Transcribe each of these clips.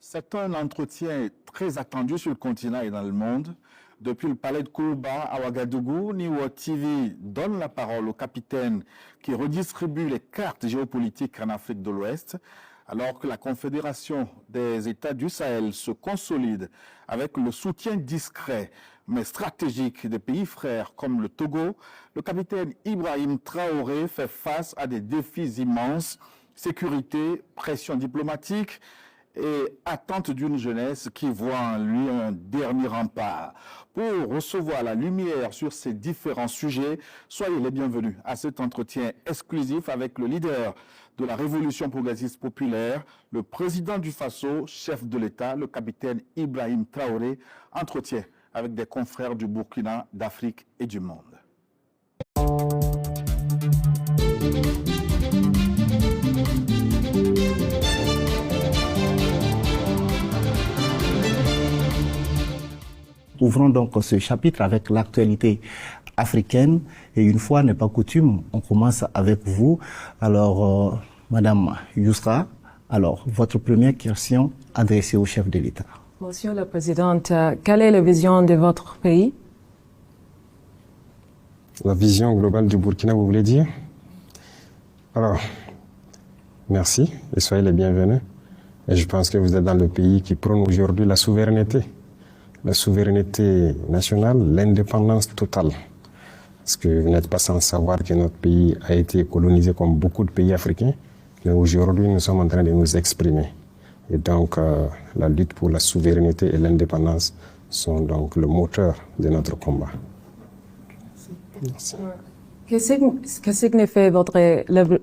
C'est un entretien très attendu sur le continent et dans le monde. Depuis le palais de Kourouba à Ouagadougou, Niwo TV donne la parole au capitaine qui redistribue les cartes géopolitiques en Afrique de l'Ouest, alors que la Confédération des États du Sahel se consolide avec le soutien discret mais stratégique des pays frères comme le Togo. Le capitaine Ibrahim Traoré fait face à des défis immenses: sécurité, pression diplomatique et attente d'une jeunesse qui voit en lui un dernier rempart. Pour recevoir la lumière sur ces différents sujets, soyez les bienvenus à cet entretien exclusif avec le leader de la Révolution progressiste populaire, le président du Faso, chef de l'État, le capitaine Ibrahim Traoré. Entretien avec des confrères du Burkina, d'Afrique et du monde. Ouvrons donc ce chapitre avec l'actualité africaine. Et une fois n'est pas coutume, on commence avec vous. Alors, Madame Yousra, alors, votre première question adressée au chef de l'État. Monsieur le Président, quelle est la vision de votre pays? La vision globale du Burkina, vous voulez dire? Alors, merci et soyez les bienvenus. Et je pense que vous êtes dans le pays qui prône aujourd'hui la souveraineté nationale, l'indépendance totale. Parce que vous n'êtes pas sans savoir que notre pays a été colonisé comme beaucoup de pays africains, mais aujourd'hui nous sommes en train de nous exprimer. Et donc la lutte pour la souveraineté et l'indépendance sont donc le moteur de notre combat. Merci. Que signifie votre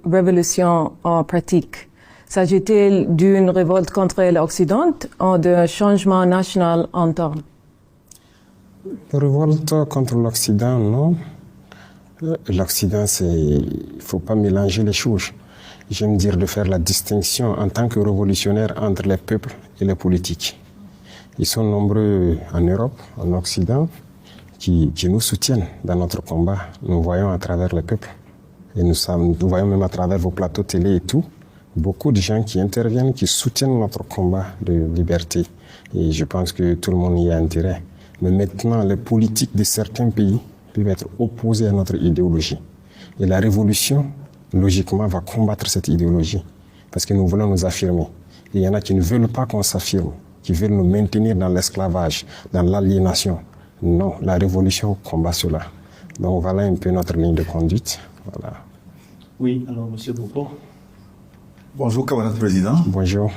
révolution en pratique? S'agit-il d'une révolte contre l'Occident ou d'un changement national interne? Révolte contre l'Occident, non. L'Occident, il ne faut pas mélanger les choses. J'aime dire de faire la distinction en tant que révolutionnaire entre les peuples et les politiques. Ils sont nombreux en Europe, en Occident, qui nous soutiennent dans notre combat. Nous voyons à travers les peuples. Et nous voyons même à travers vos plateaux télé et tout, beaucoup de gens qui interviennent, qui soutiennent notre combat de liberté. Et je pense que tout le monde y a intérêt. Mais maintenant, les politiques de certains pays peuvent être opposés à notre idéologie. Et la révolution, logiquement, va combattre cette idéologie. Parce que nous voulons nous affirmer. Et il y en a qui ne veulent pas qu'on s'affirme, qui veulent nous maintenir dans l'esclavage, dans l'aliénation. Non, la révolution combat cela. Donc voilà un peu notre ligne de conduite. Voilà. Oui, alors, Monsieur Bourbeau. Bonjour, camarade président. Bonjour.